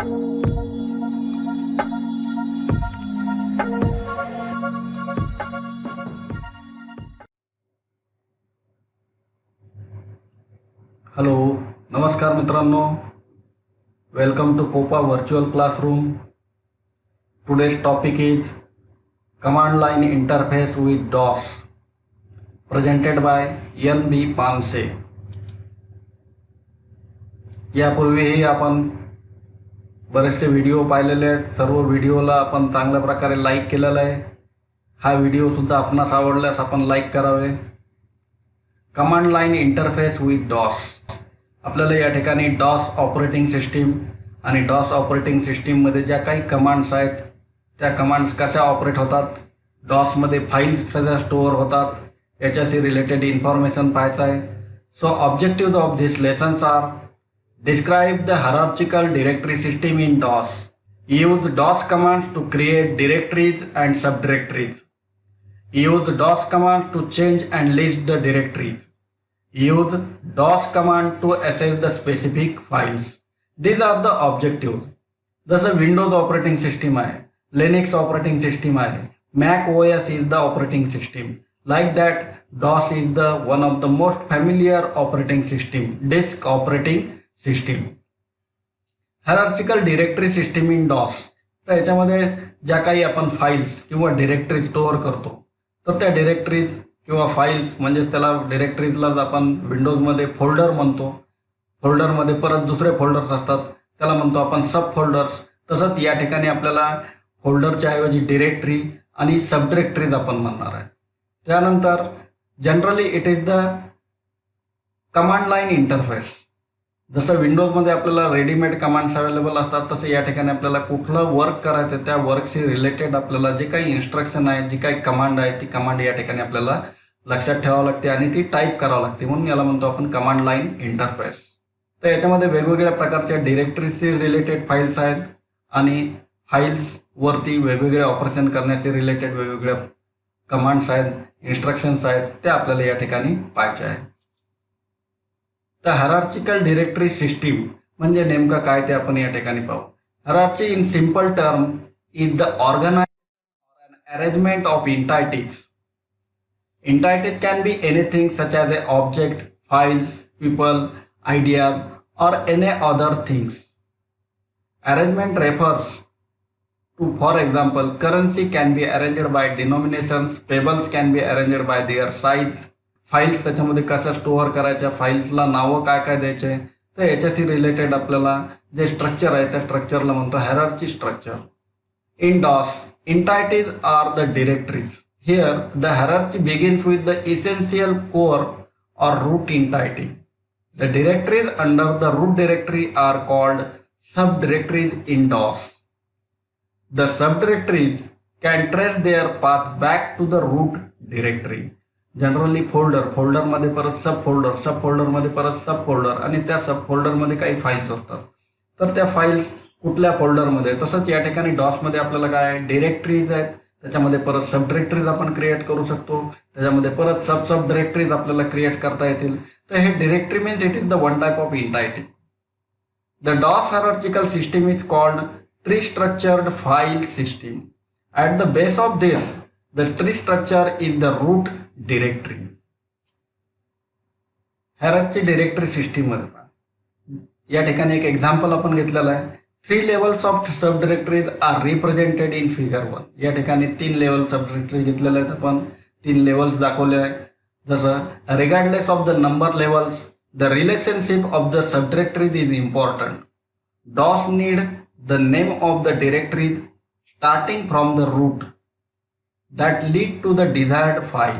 Hello, नमस्कार मित्रांनो. Welcome to COPA virtual classroom. Today's topic is command line interface with DOS, presented by N.B. Panse. यापूर्वीही आपण बरेचसे video पाहिलेले आहेत. सर्व व्हिडिओला आपण चांगल्या प्रकारे लाईक केलेला आहे. हा व्हिडिओसुद्धा आपणास आवडल्यास आपण लाईक करावे. कमांड लाईन इंटरफेस विथ डॉस. आपल्याला या ठिकाणी डॉस ऑपरेटिंग सिस्टीम आणि डॉस ऑपरेटिंग सिस्टीममध्ये ज्या काही कमांड्स आहेत त्या कमांड्स कशा ऑपरेट होतात, डॉसमध्ये फाईल्स कशा स्टोअर होतात याच्याशी रिलेटेड इन्फॉर्मेशन पाहायचं आहे. So objective of this lessons are describe the hierarchical directory system in DOS. Use DOS commands to create directories and subdirectories. Use DOS commands to change and list the directories. Use DOS command to access the specific files. These are the objectives. जसं Windows operating system आहे, Linux operating system आहे, Mac OS is the operating system. Like that, DOS is the one of the most familiar operating system, disk operating system. Hierarchical directory system in DOS. तर याच्यामध्ये ज्या काही आपण files किंवा directory store करतो तर त्या डिरेक्टरीज किंवा फाईल्स म्हणजेच त्याला डिरेक्टरीजलाच आपण विंडोजमध्ये फोल्डर म्हणतो. फोल्डरमध्ये परत दुसरे फोल्डर्स असतात, त्याला म्हणतो आपण सब फोल्डर्स. तसंच या ठिकाणी आपल्याला फोल्डरच्या ऐवजी डिरेक्टरी आणि सब डिरेक्टरीज आपण म्हणणार आहे. त्यानंतर generally it is the command line interface. जसं विंडोजमध्ये आपल्याला रेडीमेड कमांड्स अवेलेबल असतात तसं या ठिकाणी आपल्याला कुठलं वर्क करायचं त्या वर्कशी रिलेटेड आपल्याला जे काही इन्स्ट्रक्शन आहे, जी काही कमांड आहे ती कमांड या ठिकाणी आपल्याला लक्षात ठेवावं लागते आणि ती टाईप करावं लागते. म्हणून याला म्हणतो आपण कमांड लाईन इंटरफेस. तर याच्यामध्ये वेगवेगळ्या प्रकारच्या डिरेक्टरीशी रिलेटेड फाईल्स आहेत आणि फाईल्सवरती वेगवेगळे ऑपरेशन करण्याचे रिलेटेड वेगवेगळ्या कमांड्स आहेत, इन्स्ट्रक्शन्स आहेत, त्या आपल्याला या ठिकाणी पाहायचे आहेत. तर हायरार्चिकल डिरेक्टरी सिस्टीम म्हणजे नेमकं काय ते आपण या ठिकाणी पाहू. Hierarchy in simple term is the organisation or an arrangement of entities. Entities can be anything such as an object, files, people, ideas, or any other things. Arrangement refers to, for example, currency can be arranged by denominations, tables can be arranged by their size. Files त्याच्यामध्ये कशा store करायच्या, फाईल्सला नावं काय काय द्यायचे, तर याच्याशी related आपल्याला जे स्ट्रक्चर आहे त्या स्ट्रक्चरला म्हणतो hierarchy structure. In DOS, entities are the directories. Here the hierarchy begins with the essential core or root entity. The directories under the root directory are called subdirectories in DOS. The subdirectories can trace their path back to the root directory. Generally फोल्डरमध्ये परत सब फोल्डरमध्ये परत सब folder आणि त्या सब फोल्डरमध्ये काही files असतात. तर त्या फाईल्स कुठल्या फोल्डरमध्ये, तसंच या ठिकाणी डॉसमध्ये आपल्याला काय डिरेक्टरीज आहेत, त्याच्यामध्ये परत सब डिरेक्टरीज आपण क्रिएट करू शकतो, त्याच्यामध्ये परत सब डिरेक्टरीज आपल्याला क्रिएट करता येतील. तर हे directory means it is the one type of entity. The DOS hierarchical system is called tree structured file system. At the base of this the tree structure is the root directory. Hierarchy directory system मध्ये या ठिकाणी एक example आपण घेतलेला आहे. 3 levels of sub directories are represented in figure 1. या ठिकाणी 3 level सब directory घेतलेले आहेत आपण, 3 लेवल्स दाखवले आहेत. जसं regardless of the number levels the relationship of the sub directories is important. DOS need the name of the directories starting from the root that lead to the desired file.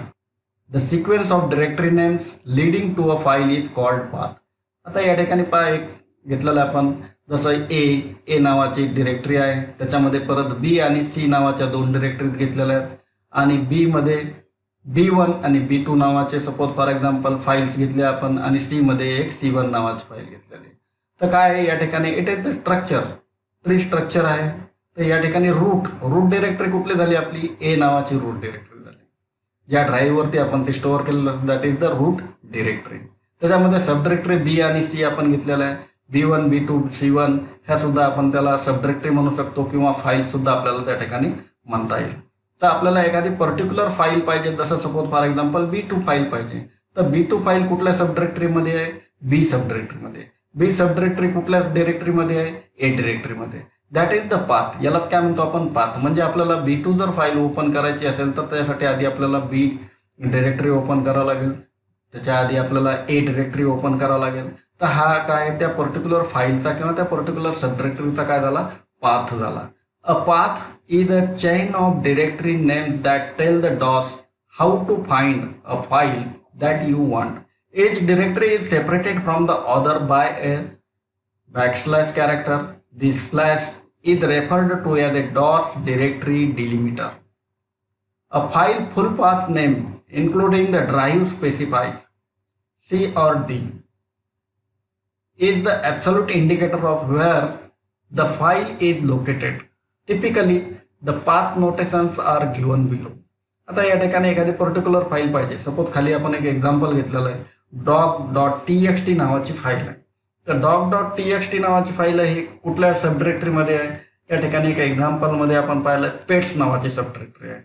The sequence of directory names leading to a file is called path. आता या ठिकाणी एक घेतलेलं आपण, जसं ए नावाची directory आहे, त्याच्यामध्ये परत बी आणि सी नावाच्या 2 डिरेक्टरीज घेतलेल्या आहेत आणि बी मध्ये B1 आणि B2 नावाचे सपोज फॉर एक्झाम्पल फाईल्स घेतले आपण आणि सी मध्ये एक C1 नावाची फाईल घेतलेली. तर काय आहे या ठिकाणी it is the structure, tree structure आहे. तर या ठिकाणी रूट डिरेक्टरी कुठली झाली आपली, ए नावाची रूट डिरेक्टरी झाली. ज्या ड्राईव्हवरती आपण ते स्टोअर केलेलं that is the root directory. त्याच्यामध्ये सब डिरेक्टरी बी आणि सी आपण घेतलेलं आहे. B1 B2 C1 ह्या सुद्धा आपण त्याला सब डिरेक्टरी म्हणू शकतो किंवा फाईल सुद्धा आपल्याला त्या ठिकाणी म्हणता येईल. तर आपल्याला एखादी पर्टिक्युलर फाईल पाहिजे, जसं suppose for example B2 file पाहिजे, तर B2 फाईल कुठल्या सब डिरेक्टरीमध्ये आहे? B सब डिरेक्टरीमध्ये. B सब डिरेक्टरी कुठल्या डिरेक्टरीमध्ये आहे? A डिरेक्टरीमध्ये. That is the path. यालाच काय म्हणतो आपण? पाथ. म्हणजे आपल्याला B2 जर फाईल ओपन करायची असेल तर त्यासाठी आधी आपल्याला B डिरेक्टरी ओपन करावं लागेल, त्याच्या आधी आपल्याला A डिरेक्टरी ओपन करावं लागेल. तर हा काय त्या पर्टिक्युलर फाईलचा किंवा त्या पर्टिक्युलर सब डिरेक्टरीचा काय झाला? पाथ झाला. A path is a chain of directory names that tell the DOS how to find a file that you want. Each directory is separated from the other by a backslash character. This slash is referred to as a DOS directory delimiter. A file full path name, including the drive specifies C or D, is the absolute indicator of where the file is located. Typically, the path notations are given below. आता या ठिकाणी एखादी particular file पाहिजे. Suppose खाली आपण एक example घेतलेलं आहे. doc.txt नावाची फाईल आहे. तर doc.txt नावाची फाईल आहे ही कुठल्या सब डिरेक्टरीमध्ये आहे? या ठिकाणी एक एक्झाम्पलमध्ये आपण पाहिलं पेट्स नावाची सब डिरेक्टरी आहे.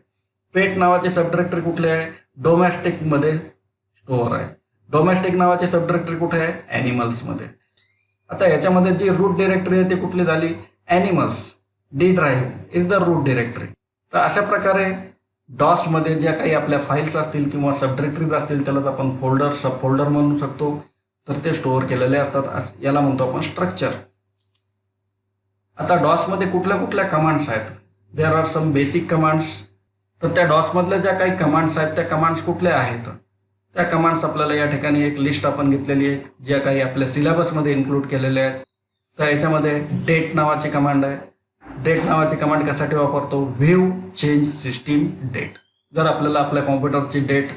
पेट नावाची सब डिरेक्टरी कुठली आहे? डोमेस्टिकमध्ये स्टोअर आहे. डोमेस्टिक नावाची सब डिरेक्टरी कुठे आहे? ॲनिमल्समध्ये. आता याच्यामध्ये जी रूट डिरेक्टरी आहे ती कुठली झाली? Animals. D drive is the root directory. तर अशा प्रकारे डॉसमध्ये ज्या काही आपल्या फाईल्स असतील किंवा सब डिरेक्टरीज असतील त्यालाच आपण फोल्डर सब फोल्डर म्हणू शकतो. तर ते स्टोअर केलेले असतात. याला म्हणतो आपण स्ट्रक्चर. आता डॉसमध्ये कुठल्या कुठल्या कमांड्स आहेत? There are some basic commands. तर त्या डॉसमधल्या ज्या काही कमांड्स आहेत त्या कमांड्स कुठल्या आहेत? त्या कमांड्स आपल्याला या ठिकाणी एक लिस्ट आपण घेतलेली आहे ज्या काही आपल्या सिलेबसमध्ये इन्क्लूड केलेल्या आहेत. तर याच्यामध्ये डेट नावाची कमांड आहे. डेट नावाची कमांड कशासाठी वापरतो? View change system date. जर आपल्याला आपल्या कॉम्प्युटरची डेट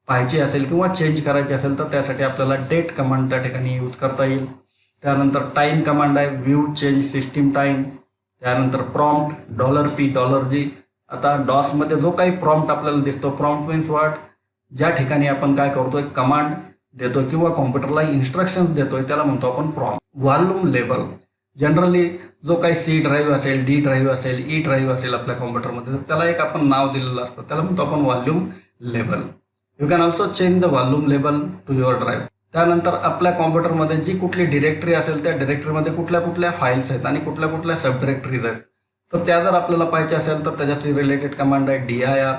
पाहायची असेल किंवा चेंज करायची असेल तर त्यासाठी आपल्याला डेट कमांड त्या ठिकाणी यूज करता येईल. त्यानंतर टाईम कमांड आहे, व्ह्यू चेंज सिस्टीम टाईम. त्यानंतर प्रॉम्प्ट $P$G. आता डॉसमध्ये जो काही प्रॉम्प्ट आपल्याला दिसतो, प्रॉम्प्ट मीन्स व्हॉट? ज्या ठिकाणी आपण काय करतोय? कमांड देतोय किंवा कॉम्प्युटरला इन्स्ट्रक्शन्स देतोय त्याला म्हणतो आपण प्रॉम्प्ट. Volume label. जनरली जो काही C ड्राईव्ह असेल, D ड्राईव्ह असेल, E ड्राईव्ह असेल आपल्या कॉम्प्युटरमध्ये तर त्याला एक आपण नाव दिलेलं असतं, त्याला म्हणतो आपण volume label. You can also change the volume label to your drive. त्यानंतर आपल्या कॉम्प्युटरमध्ये जी कुठली डिरेक्टरी असेल त्या डिरेक्टरीमध्ये कुठल्या कुठल्या फाईल्स आहेत आणि कुठल्या कुठल्या सब डिरेक्टरीज आहेत तर त्या जर आपल्याला पाहिजे असेल तर त्याच्याशी रिलेटेड कमांड आहे dir.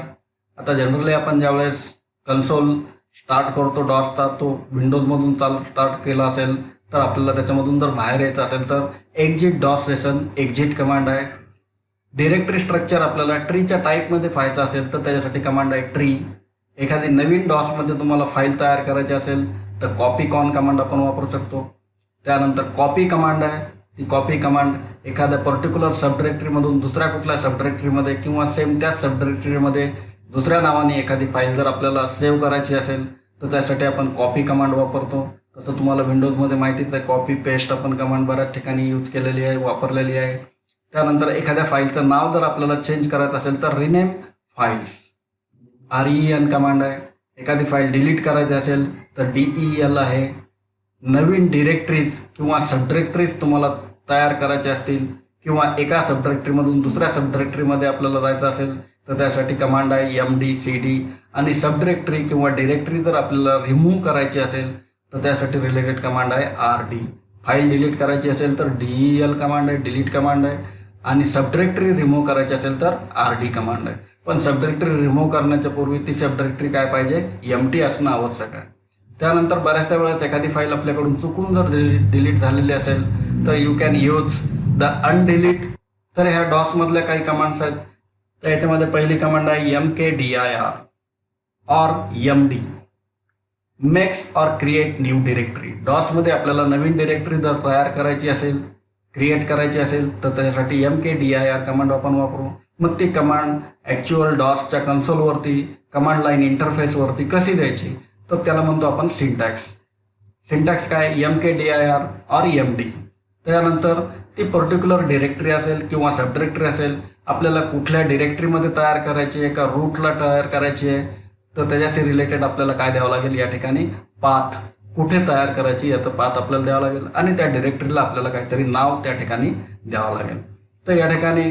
आता जनरली आपण ज्यावेळेस कन्सोल स्टार्ट करतो डॉसचा, तो विंडोजमधून स्टार्ट केला असेल तर आपल्याला त्याच्यामधून जर बाहेर यायचं असेल तर एक्झिट डॉस सेशन एक्झिट कमांड आहे. डिरेक्टरी स्ट्रक्चर आपल्याला ट्रीच्या टाईपमध्ये पाहायचं असेल तर त्याच्यासाठी कमांड आहे ट्री. एखादी नवीन डॉसमध्ये तुम्हाला फाईल तयार करायची असेल तर कॉपी कॉन कमांड आपण वापरू शकतो. त्यानंतर कॉपी कमांड आहे. ती कॉपी कमांड एखाद्या पर्टिक्युलर सब डिरेक्टरीमधून दुसऱ्या कुठल्या सब डिरेक्टरीमध्ये किंवा सेम त्याच सब डिरेक्टरीमध्ये दुसऱ्या नावाने एखादी फाईल जर आपल्याला सेव्ह करायची असेल तर त्यासाठी आपण कॉपी कमांड वापरतो. तसं तुम्हाला विंडोजमध्ये माहितीच आहे, कॉपी पेस्ट आपण कमांड बऱ्याच ठिकाणी यूज केलेली आहे, वापरलेली आहे. त्यानंतर एखाद्या फाईलचं नाव जर आपल्याला चेंज करायचं असेल तर रिनेम फाईल्स REN कमांड आहे. एखादी फाईल डिलीट करायची असेल तर DEL आहे. नवीन डिरेक्टरीज किंवा सब डिरेक्टरीज तुम्हाला तयार करायचे असतील किंवा एका सब डिरेक्टरीमधून दुसऱ्या सब डिरेक्टरीमध्ये आपल्याला जायचं असेल तर त्यासाठी कमांड आहे MD/CD. आणि सब डिरेक्टरी किंवा डिरेक्टरी जर आपल्याला रिमूव्ह करायची असेल तर त्यासाठी रिलेटेड कमांड आहे RD. फाईल डिलीट करायची असेल तर DEL कमांड आहे, डिलीट कमांड आहे. आणि सब डिरेक्टरी रिमूव्ह करायची असेल तर RD कमांड आहे. पण सब डिरेक्टरी रिमूव्ह करण्याच्या पूर्वी ती सब डिरेक्टरी काय पाहिजे? एम्प्टी असणं आवश्यक आहे. त्यानंतर बऱ्याचशा वेळेस एखादी फाईल आपल्याकडून चुकून जर डिलीट झालेली असेल तर यू कॅन यूज द अनडिलीट. तर ह्या डॉसमधल्या काही कमांड्स आहेत. तर याच्यामध्ये पहिली कमांड आहे MKDIR और MD. मेक्स और क्रिएट न्यू डिरेक्टरी. डॉसमध्ये आपल्याला नवीन डिरेक्टरी जर तयार करायची असेल, क्रिएट करायची असेल तर त्याच्यासाठी MKDIR कमांड आपण वापरू. मग ती कमांड ॲक्च्युअल डॉसच्या कन्सोलवरती कमांड लाईन इंटरफेसवरती कशी द्यायची तर त्याला म्हणतो आपण सिंटॅक्स. सिंटॅक्स काय? MKDIR और MD. त्यानंतर ती पर्टिक्युलर डिरेक्टरी असेल किंवा सब डिरेक्टरी असेल आपल्याला कुठल्या डिरेक्टरीमध्ये तयार करायची आहे, का रूटला तयार करायची आहे तर त्याच्याशी रिलेटेड आपल्याला काय द्यावं लागेल? या ठिकाणी पाथ. कुठे तयार करायची याचं पाथ आपल्याला द्यावं लागेल आणि त्या डिरेक्टरीला आपल्याला काहीतरी नाव त्या ठिकाणी द्यावं लागेल. तर या ठिकाणी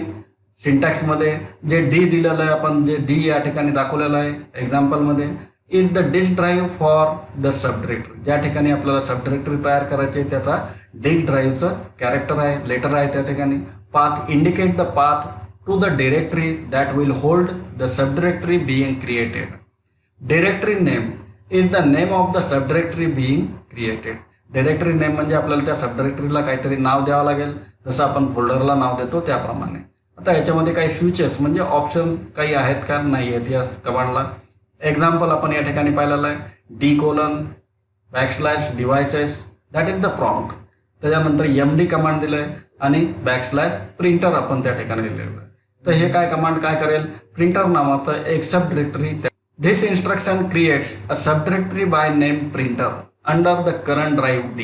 सिंटॅक्समध्ये जे डी दिलेलं आहे, आपण जे डी या ठिकाणी दाखवलेलं आहे एक्झाम्पलमध्ये, is the disk drive for the sub directory. ज्या ठिकाणी आपल्याला सब डिरेक्टरी तयार करायची आहे त्याचा डिस्क ड्राईव्हचं कॅरेक्टर आहे, लेटर आहे त्या ठिकाणी. Path indicate the path to the directory that will hold the sub directory being created. Directory name is the name of the sub directory being created. Directory name म्हणजे आपल्याला त्या सब डिरेक्टरीला काहीतरी नाव द्यावं लागेल, जसं आपण फोल्डरला नाव देतो त्याप्रमाणे. आता याच्यामध्ये काही स्विचेस म्हणजे ऑप्शन काही आहेत का, नाही आहेत या कमांडला. एक्झाम्पल आपण या ठिकाणी पाहिलेलं आहे, D:\\devices that is the prompt. त्याच्यानंतर MD कमांड दिलं आहे आणि \printer आपण त्या ठिकाणी दिलेलं आहे. तर हे काय कमांड काय करेल, प्रिंटर नावाचं एक sub directory. This instruction creates a sub directory by name printer under the current drive D.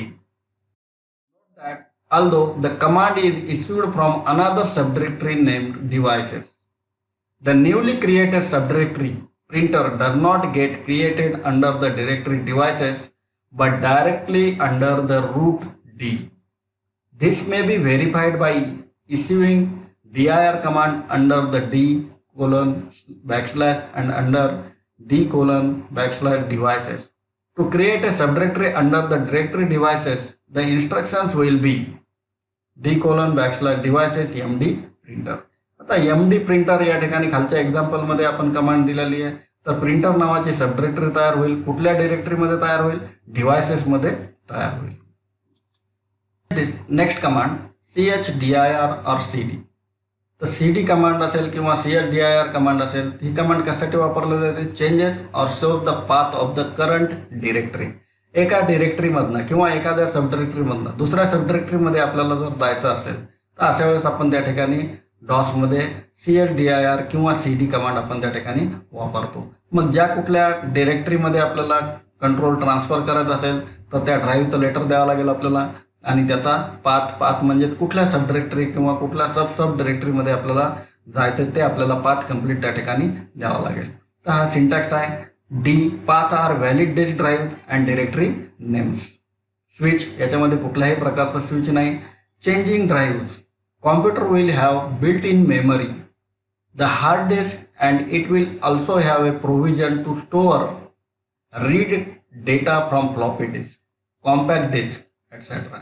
That although the command is issued from another subdirectory named devices, the newly created subdirectory printer does not get created under the directory devices but directly under the root D. This may be verified by issuing dir command under the D:\\, and under D:\\devices. To create a subdirectory under the directory devices, the instructions will be D:\\devices MD printer. आता MD printer या ठिकाणी खालच्या एक्झाम्पलमध्ये आपण command दिलेली आहे. तर printer नावाची सब directory तयार होईल. कुठल्या डिरेक्टरीमध्ये तयार होईल, डिव्हायसेसमध्ये तयार होईल. नेक्स्ट कमांड chdir और cd. तर CD कमांड असेल किंवा chdir कमांड असेल, ही कमांड कशासाठी वापरली जाते, चेंजेस और shows the path of the current directory. एका डिरेक्टरीमधनं किंवा एखाद्या सब डिरेक्टरीमधनं दुसऱ्या सब डिरेक्टरीमध्ये आपल्याला जर जायचं असेल तर अशा वेळेस आपण त्या ठिकाणी डॉसमध्ये chdir किंवा cd कमांड आपण त्या ठिकाणी वापरतो. मग ज्या कुठल्या डिरेक्टरीमध्ये आपल्याला कंट्रोल ट्रान्सफर करायचं असेल तर त्या ड्राईव्हचं लेटर द्यावं लागेल आपल्याला आणि त्याचा पाथ म्हणजे कुठल्या सब डिरेक्टरी किंवा कुठल्या सब डिरेक्टरीमध्ये आपल्याला जायचं ते आपल्याला पाथ कंप्लीट त्या ठिकाणी द्यावा लागेल. तर हा सिंटॅक्स आहे. D path are valid disk drive and directory names. Switch याच्यामध्ये कुठल्याही प्रकारचं स्विच नाही. Changing drive, computer will have built in memory the hard disk and it will also have a provision to store read data from floppy disk, compact disk etc.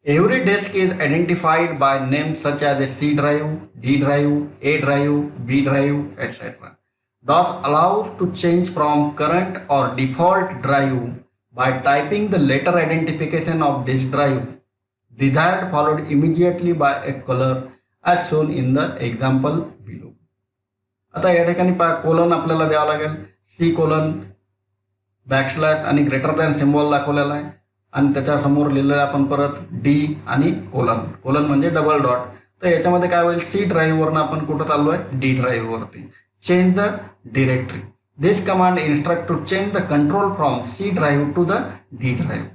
Every disk is identified by names such as a C drive, D drive, A drive, B drive, etc. DOS allows to change from current or default drive by typing the letter identification of disk drive, desired followed immediately by a color as shown in the example below. आता या ठिकाणी colon आपल्याला द्यावं लागेल. C:\\, आणि greater than symbol दाखवलेला आहे आणि त्याच्यासमोर लिहिलेलं आपण परत D आणि कोलन म्हणजे डबल डॉट. तर याच्यामध्ये काय होईल, C ड्राईव्हवरनं आपण कुठं चाललो आहे, D ड्राईव्हवरती. Change the directory. This command instruct to change the control from C drive to the D drive.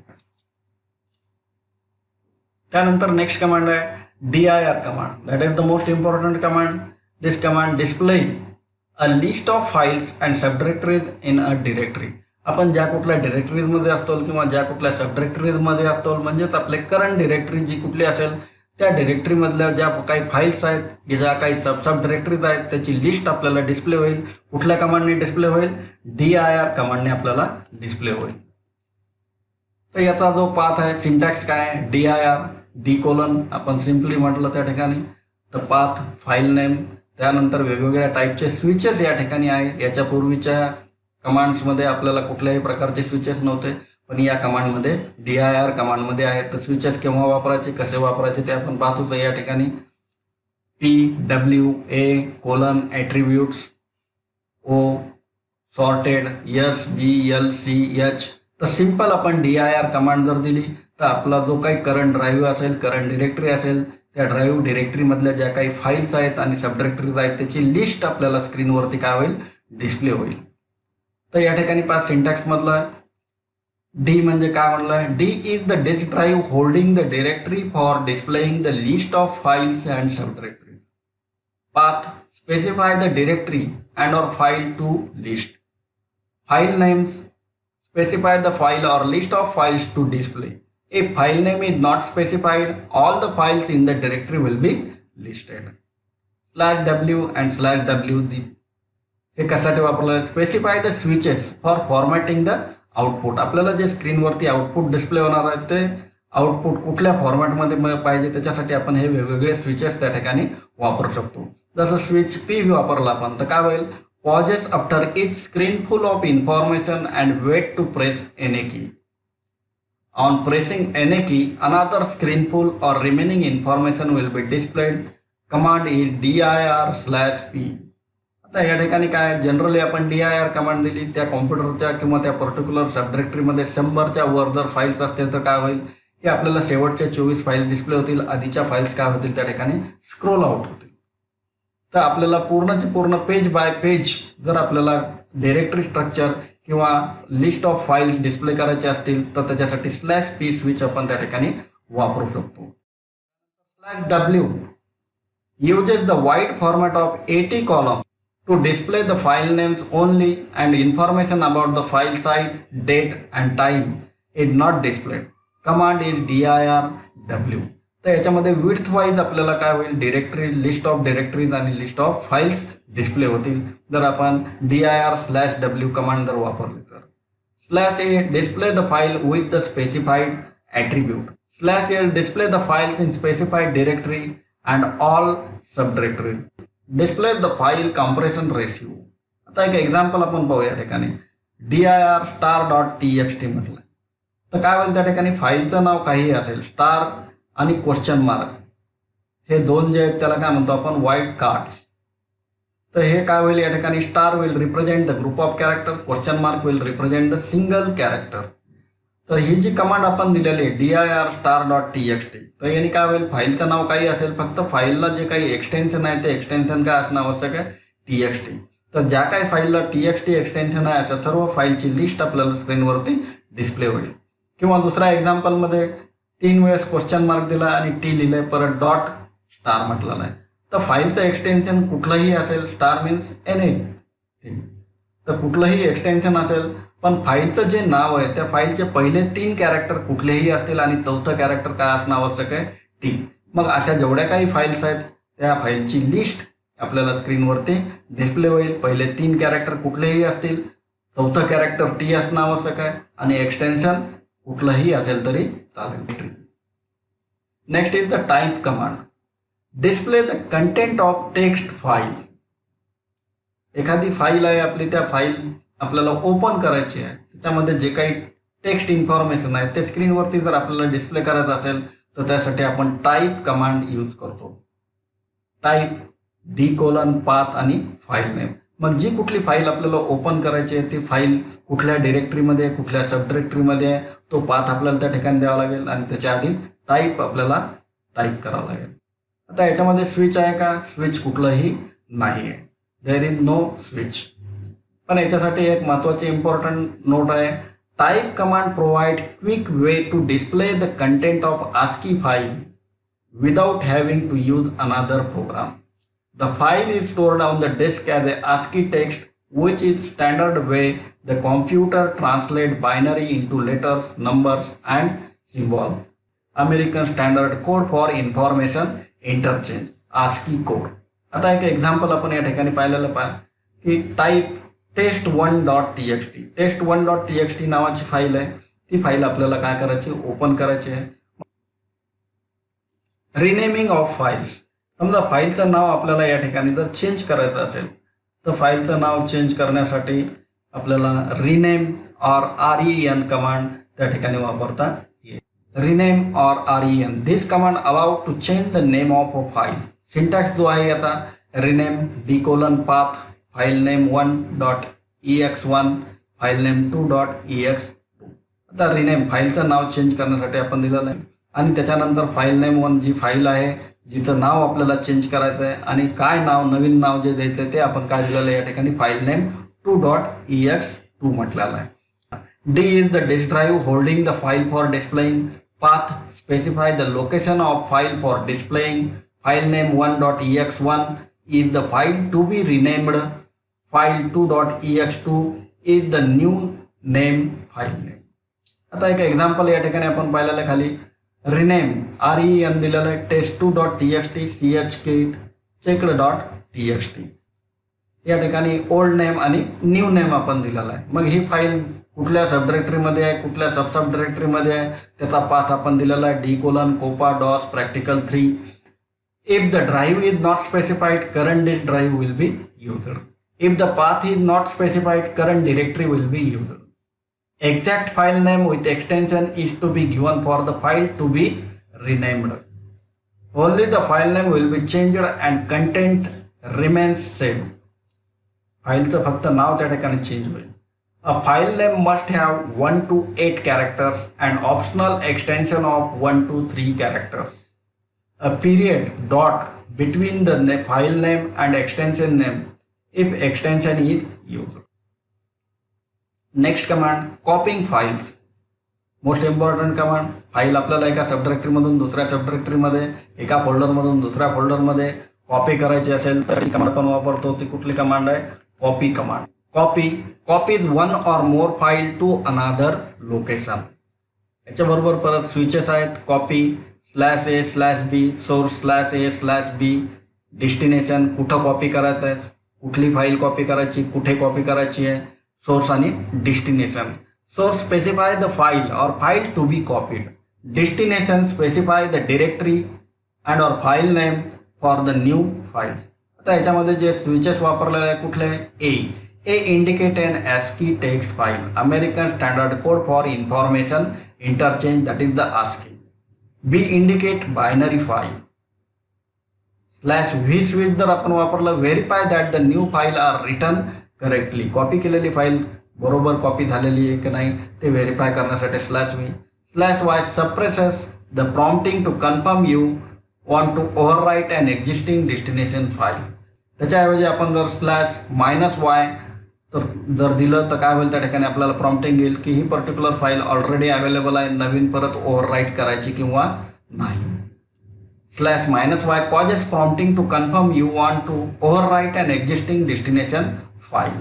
त्यानंतर नेक्स्ट कमांड आहे dir command. That is the most important command. This command display a list of files and sub directories in a directory. आपण ज्या कुठल्या डिरेक्टरीजमध्ये असतो किंवा ज्या कुठल्या सब डिरेक्टरीजमध्ये असतो म्हणजेच आपले करंट डिरेक्टरी जी कुठली असेल त्या डिरेक्टरीमधल्या ज्या काही फाईल्स आहेत, ज्या काही सब डिरेक्टरीज आहेत त्याची लिस्ट आपल्याला डिस्प्ले होईल. कुठल्या कमांडने डिस्प्ले होईल, dir कमांडने आपल्याला डिस्प्ले होईल. तर याचा जो पाथ आहे, सिंटॅक्स काय आहे, dir D:, आपण सिम्पली म्हटलं त्या ठिकाणी. तर पाथ, फाईल नेम, त्यानंतर वेगवेगळ्या टाईपचे स्विचेस या ठिकाणी आहे. याच्यापूर्वीच्या कमांड्समध्ये आपल्याला कुठल्याही प्रकारचे स्विचेस नव्हते, पण या कमांडमध्ये dir कमांडमध्ये आहेत. तर स्विचेस केव्हा वापरायचे, कसे वापरायचे ते आपण पाहतो. तर या ठिकाणी PWA: attributes, O sorted, SBLCH. तर सिंपल आपण dir कमांड जर दिली तर आपला जो काही करंट ड्राईव्ह असेल, करंट डिरेक्टरी असेल, त्या ड्राईव्ह डिरेक्टरीमधल्या ज्या काही फाईल्स आहेत आणि सब डिरेक्टरीज आहेत त्याची लिस्ट आपल्याला स्क्रीनवरती काय होईल, डिस्प्ले होईल. तर या ठिकाणी पाच सिंटॅक्स मधला डी म्हणजे काय म्हणलं, D is the disk drive holding the directory for displaying the list of files and sub directory. Path specify the directory and or file to list. File names specify the file or list of files to display. If file name is not specified, all the files in the directory will be listed. /w and /w हे कशासाठी वापरलं? Specify the switches for formatting the output. आपल्याला जे स्क्रीनवरती output display होणार आहे ते output कुठल्या फॉर्मॅटमध्ये पाहिजे त्याच्यासाठी आपण हे वेगवेगळे स्विचेस त्या ठिकाणी वापरू शकतो. जसं स्विच पी वापरला आपण तर काय होईल? Pauses after each screen full of information and wait to press any key. On pressing any key, another screen full or remaining information will be displayed. Command is dir/p. आता या ठिकाणी काय generally आपण dir कमांड दिली त्या कॉम्प्युटरच्या किंवा त्या particular सबडिरेक्टरीमध्ये 100च्या वर जर फाईल्स असतील तर काय होईल की आपल्याला शेवटच्या 24 फाईल डिस्प्ले होतील, आधीच्या फाईल्स काय होतील त्या ठिकाणी स्क्रोल आउट होतील. तर आपल्याला पूर्णचे पूर्ण पेज बाय पेज जर आपल्याला डायरेक्टरी स्ट्रक्चर किंवा लिस्ट ऑफ फाईल्स डिस्प्ले करायचे असतील तर त्याच्यासाठी /p स्विच आपण त्या ठिकाणी वापरू शकतो. /w uses the wide format of 80 columns to display the file names only and information about the file size, date and time is not displayed. Command is dir/w. तर याच्यामध्ये विड्थ वाईज आपल्याला काय होईल? डिरेक्टरी, लिस्ट ऑफ डिरेक्टरीज आणि list of files display होतील जर आपण dir/w command जर वापरली तर. /a display the file with the specified attribute. /l display the files in specified directory and all sub directory. Display the file compression ratio. आता एक example आपण पाहू या ठिकाणी. dir*.txt म्हटलं तर काय होईल त्या ठिकाणी? फाईलचं नाव काही असेल, स्टार आणि क्वेश्चन मार्क हे दोन जे आहेत त्याला काय म्हणतो आपण? White cards. तर हे काय होईल या ठिकाणी? Star will represent the group of character, question mark will represent the single character. तर ही जी कमांड आपण दिलेली आहे dir*.txt तर याने काय होईल? फाईलचं नाव काही असेल, फक्त फाईलला जे काही एक्सटेन्शन आहे ते एक्सटेन्शन काय असणं आवश्यक आहे? txt. तर ज्या काही फाईलला txt एक्सटेन्शन आहे अशा सर्व फाईलची लिस्ट आपल्याला स्क्रीनवरती डिस्प्ले होईल. किंवा दुसऱ्या एक्झाम्पलमध्ये 3 वेळेस क्वेश्चन मार्क दिला आणि टी लिहिलंय, परत डॉट स्टार म्हटलेलं आहे. तर फाईलचं एक्सटेन्शन कुठलंही असेल, स्टार मीन्स एनिथिंग, तर कुठलंही एक्सटेन्शन असेल पण फाईलचं जे नाव आहे त्या फाईलचे पहिले 3 कॅरेक्टर कुठलेही असतील आणि चौथं कॅरेक्टर काय असणं आवश्यक आहे? टी. मग अशा जेवढ्या काही फाईल्स आहेत त्या फाईलची लिस्ट आपल्याला स्क्रीनवरती डिस्प्ले होईल. पहिले 3 कॅरेक्टर कुठलेही असतील, चौथं कॅरेक्टर टी असणं आवश्यक आहे आणि एक्सटेन्शन कुठलंही असेल तरी चालेल. Next is the type command. Display the content of text file. एखादी फाईल आहे आपली, त्या फाईल आपल्याला ओपन करायची आहे, त्याच्यामध्ये जे काही टेक्स्ट इन्फॉर्मेशन आहे ते स्क्रीनवरती जर आपल्याला डिस्प्ले करायचं असेल तर त्यासाठी आपण टाईप कमांड यूज करतो. टाईप d:\path आणि फाईल नेम. मग जी कुठली फाईल आपल्याला ओपन करायची आहे ती फाईल कुठल्या डिरेक्टरीमध्ये, कुठल्या सब डिरेक्टरीमध्ये आहे तो पाथ आपल्याला त्या ठिकाणी द्यावा लागेल आणि त्याच्या आधी टाईप आपल्याला टाईप करावं लागेल. आता याच्यामध्ये स्विच आहे का? स्विच कुठलंही नाही आहे. There is no switch. पण याच्यासाठी एक महत्त्वाची इम्पॉर्टंट नोट आहे. Type command provide quick way to display the content of ASCII file without having to use another program. The file is stored on the disk as a ASCII text, which is standard way the computer translate binary into letters, numbers, and symbols. American Standard Code for Information Interchange, ASCII code. आता एक example आपण या ठिकाणी पाहिलेलं की type test1.txt. test1.txt नावाची file आहे. ती फाईल आपल्याला काय करायची? ओपन करायची आहे. Renaming of files. समजा फाईलचं नाव आपल्याला या ठिकाणी जर चेंज करायचं असेल तर फाईलचं नाव चेंज करण्यासाठी आपल्याला रिनेम ऑर REN कमांड त्या ठिकाणी वापरता येईल. Rename or REN. This command allow to change the name of a file. Syntax जो आहे याचा rename d:\path file name 1.ex1 file name 2.ex2. आता रिनेम फाईलचं नाव चेंज करण्यासाठी आपण दिलेलं आहे आणि त्याच्यानंतर फाईल नेम 1 जी फाईल आहे जिचं नाव आपल्याला चेंज करायचं आहे आणि काय नाव, नवीन नाव जे द्यायचं आहे ते आपण काय दिलेलं आहे या ठिकाणी? फाईल नेम 2.ex2 म्हटलेलं आहे. D is the disk drive holding the file for displaying. Path specify the location of file for displaying. File name 1.ex1 is the file to be renamed. File 2.ex2 is the new name file name. आता एक example या ठिकाणी आपण पाहिलेलं आहे खाली rename REN दिलेलं आहे test2.txt chkit checked.txt. या ठिकाणी ओल्ड नेम आणि न्यू नेम आपण दिलेला आहे. मग ही फाईल कुठल्या सब डिरेक्टरीमध्ये आहे, कुठल्या सब डिरेक्टरीमध्ये आहे, त्याचा पाथ आपण दिलेला आहे d:\copa dos practical3. If the drive is not specified, current disk drive will be used. If the path is not specified, current directory will be used. Exact file name with extension is to be given for the file to be renamed. Only the file name will be changed and content remains same. फाईलचं फक्त नाव त्या ठिकाणी change होईल. A file name must have 1 to 8 characters and optional extension of 1 to 3 characters. A period dot between the file name and extension name if extension is used. Next command, copying files. Most important command. File आपल्याला एका सब डिरेक्टरीमधून दुसऱ्या सब डिरेक्टरीमध्ये, एका फोल्डरमधून दुसऱ्या फोल्डरमध्ये copy करायची असेल तर ती कमांड आपण वापरतो. ती कुठली कमांड आहे? Copy command. Copies one or more file to another location. याच्याबरोबर परत स्विचेस आहेत. Copy /a/b source /a/b destination, कुठं कॉपी करायचं आहे, कुठली फाईल कॉपी करायची, कुठे कॉपी करायची आहे, सोर्स आणि destination. Source specify the file or file to be copied. Destination specify the directory and or file name for the new file. आता याच्यामध्ये जे स्विचेस वापरलेले आहे कुठले? A indicate an ASCII text file, American standard code for information interchange, that is the ASCII. B indicate binary file. /v switch जर आपण वापरलं, verify that the new file are written correctly. Copy केलेली file बरोबर copy झालेली आहे की नाही ते व्हेरीफाय करण्यासाठी /v. /y suppresses the prompting to confirm you want to overwrite an existing destination file. त्याच्याऐवजी आपण जर /-y तर जर दिलं तर काय होईल, त्या ठिकाणी आपल्याला प्रॉम्प्टिंग येईल की ही पर्टिक्युलर फाईल ऑलरेडी अवेलेबल आहे, नवीन परत ओव्हरराईट करायची किंवा नाही. /-y causes prompting to confirm you want to overwrite an existing destination file.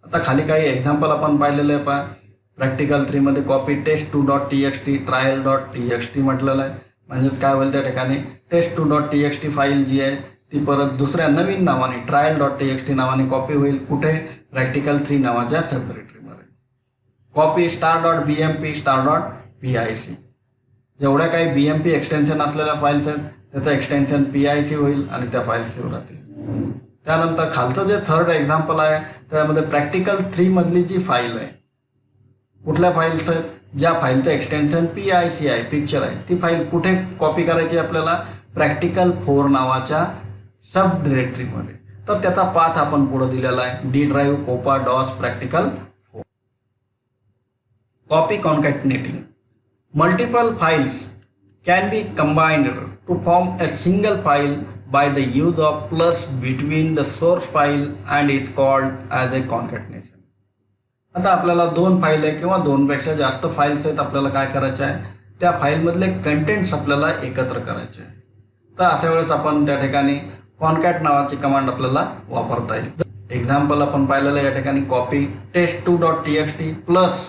आता खाली काही एक्झाम्पल आपण पाहिलेलं आहे. प्रॅक्टिकल 3 मध्ये कॉपी test2.txt trial.txt म्हटलेलं आहे. म्हणजेच काय होईल, त्या ठिकाणी test2.txt फाईल जी आहे ती परत दुसऱ्या नवीन नावाने trial.txt नावाने कॉपी होईल. कुठे? प्रॅक्टिकल 3 नावाच्या सब डिरेक्टरीमध्ये. Copy star.bmp star.pic. जेवढ्या काही BMP एक्सटेन्शन असलेल्या फाईल्स आहेत त्याचं एक्सटेन्शन PIC होईल आणि त्या फाईल सेव्ह राहतील. त्यानंतर खालचं जे थर्ड एक्झाम्पल आहे त्यामध्ये प्रॅक्टिकल 3 मधली जी फाईल आहे, कुठल्या फाईल्स आहेत? ज्या फाईलचं एक्सटेन्शन PIC आहे, पिक्चर आहे, ती फाईल कुठे कॉपी करायची आपल्याला? प्रॅक्टिकल 4 नावाच्या सब डिरेक्टरीमध्ये. तर त्याचा पाथ आपण पुढे दिलेला आहे d:\copa dos practical4. Copy concatenating. Multiple files can be combined to form a single file by the use of plus between the source file and is called as a concatenation. आता आपल्याला 2 file आहे किंवा 2 पेक्षा जास्त files आहेत, आपल्याला काय करायचे आहे? त्या फाईलमधले कंटेंट्स आपल्याला एकत्र करायचे आहे. तर अशा वेळेस आपण त्या ठिकाणी कॉन्कॅट नावाची कमांड आपल्याला वापरता येईल. एक्झाम्पल आपण पाहिलेलं या ठिकाणी कॉपी test2.txt प्लस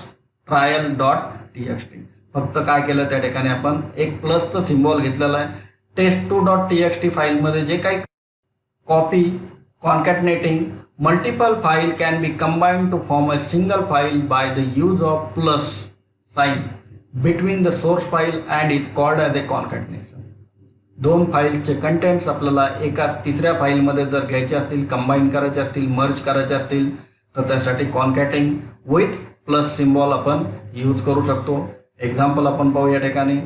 trial.txt. फक्त काय केलं, त्या ठिकाणी आपण एक प्लसचं सिम्बॉल घेतलेला आहे. test2.txt फाईलमध्ये जे काही copy concatenating multiple file can be combined to form a single file by the use of plus sign between the source file and is called as a concatenation. 2 फाईल्सचे कंटेंट्स आपल्याला एका तिसऱ्या फाईलमध्ये जर घ्यायचे असतील, कंबाईन करायचे असतील, मर्ज करायचे असतील तर त्यासाठी कॉन्कॅटिंग विथ प्लस सिम्बॉल आपण यूज करू शकतो. एक्झाम्पल आपण पाहू. या ठिकाणी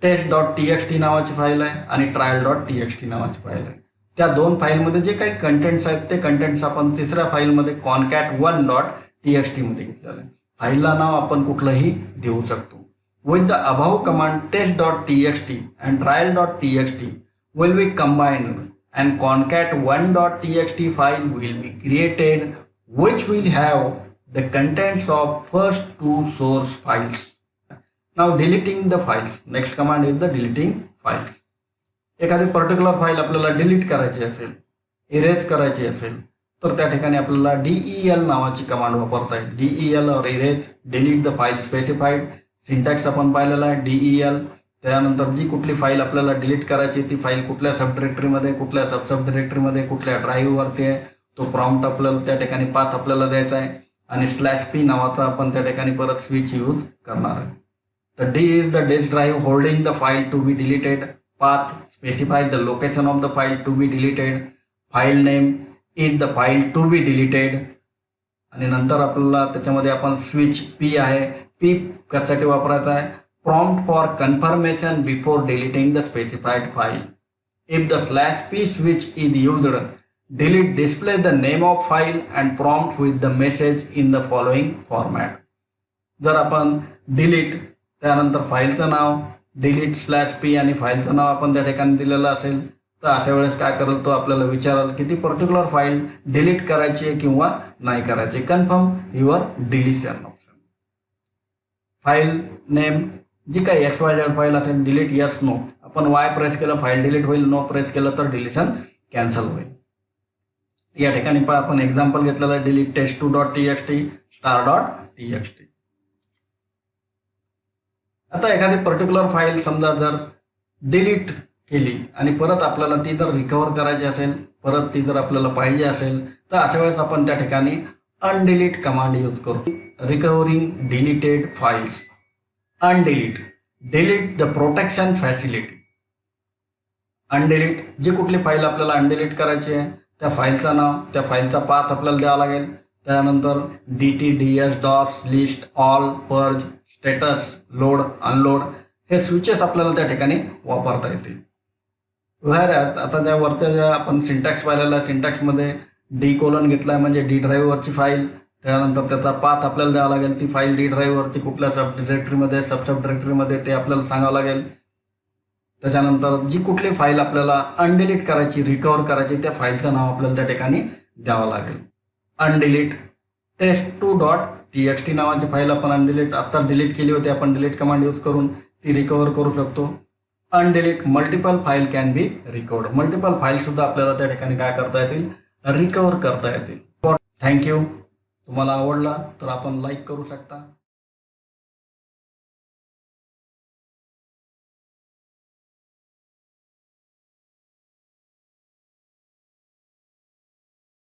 test.txt नावाची फाईल आहे आणि trial.txt नावाची फाईल आहे. त्या 2 फाईलमध्ये जे काही कंटेंट्स आहेत ते कंटेंट्स आपण तिसऱ्या फाईलमध्ये concat1.txt मध्ये घेतलेलं आहे. फाईलला नाव आपण कुठलंही देऊ शकतो. With the above command test.txt and trial.txt will be combined and concat1.txt file will be created which will have the contents of first 2 source files. Now deleting the files. Next command is the deleting files. एखादी particular file आपल्याला delete करायची असेल, erase करायची असेल तर त्या ठिकाणी आपल्याला del नावाची कमांड वापरता येईल. del और erase delete the file specified. Syntax आपण पाहिलेला आहे del. त्यानंतर जी कुठली फाईल आपल्याला डिलीट करायची ती फाईल कुठल्या सब डिरेक्टरीमध्ये, कुठल्या सब डिरेक्टरीमध्ये, कुठल्या ड्राईव्हवरती आहे तो प्रॉम्प्ट आपल्याला त्या ठिकाणी पाथ आपल्याला द्यायचा आहे आणि /p नावाचा आपण त्या ठिकाणी परत स्विच यूज करणार आहे. तर D is the disk drive holding the file to be deleted. Path specifies the location of the file to be deleted. File name is the file to be deleted. आणि नंतर आपल्याला त्याच्यामध्ये आपण switch p आहे. p कशासाठी वापरायचा आहे? Prompt for confirmation before deleting the specified file. If the /p switch is used, delete displays the name of file and prompt with the message in the following format. जर आपण delete त्यानंतर फाईलचं नाव delete /p आणि फाईलचं नाव आपण त्या ठिकाणी दिलेलं असेल तर अशा वेळेस काय करेल तो आपल्याला विचारेल की ती पर्टिक्युलर फाईल डिलीट करायची आहे किंवा नाही करायची. Confirm your deletion option. File name जी काही XYZ फाईल असेल डिलीट यस नो. आपण Y प्रेस केलं फाईल डिलीट होईल, नो प्रेस केलं तर डिलिशन कॅन्सल होईल. या ठिकाणी आपण एक्झाम्पल घेतलेलं आहे डिलीट test2.txt star.txt. आता एखादी पर्टिक्युलर फाईल समजा जर डिलीट केली आणि परत आपल्याला ती जर रिकवर करायची असेल, परत ती जर आपल्याला पाहिजे असेल तर अशा वेळेस आपण त्या ठिकाणी अनडिलीट कमांड यूज करू. Recovering deleted files. Undelete delete the protection facility. Undelete जी कुठली फाईल आपल्याला अनडिलीट करायची आहे त्या फाईलचं नाव, त्या फाईलचा पाथ आपल्याला द्यावा लागेल. त्यानंतर dt ds DOS list all purge status load unload हे स्विचेस आपल्याला त्या ठिकाणी वापरता येतील. उदाहरणार्थ आता ज्या वरच्या ज्या आपण सिंटॅक्स पाहिलेला सिंटॅक्समध्ये D: घेतला आहे म्हणजे D ड्राईव्हवरची फाईल. त्यानंतर त्याचा पाथ आपल्याला द्यावा लागेल. ती फाईल D ड्राईव्हवरती कुठल्या सब डिरेक्टरीमध्ये सब डिरेक्टरीमध्ये ते आपल्याला सांगावं लागेल. त्याच्यानंतर जी कुठली फाईल आपल्याला अनडिलीट करायची रिकवर करायची त्या फाईलचं नाव आपल्याला त्या ठिकाणी द्यावं लागेल. अनडिलीट test2.txt नावाची फाईल आपण अनडिलीट आता डिलीट केली होती. आपण डिलीट कमांड यूज करून ती रिकवर करू शकतो. Undelete multiple file can be recovered. Multiple file सुद्धा आपल्याला त्या ठिकाणी काय करता येतील? रिकवर करता येतील. थँक्यू. तुम्हाला आवडला तर आपण लाईक करू शकता.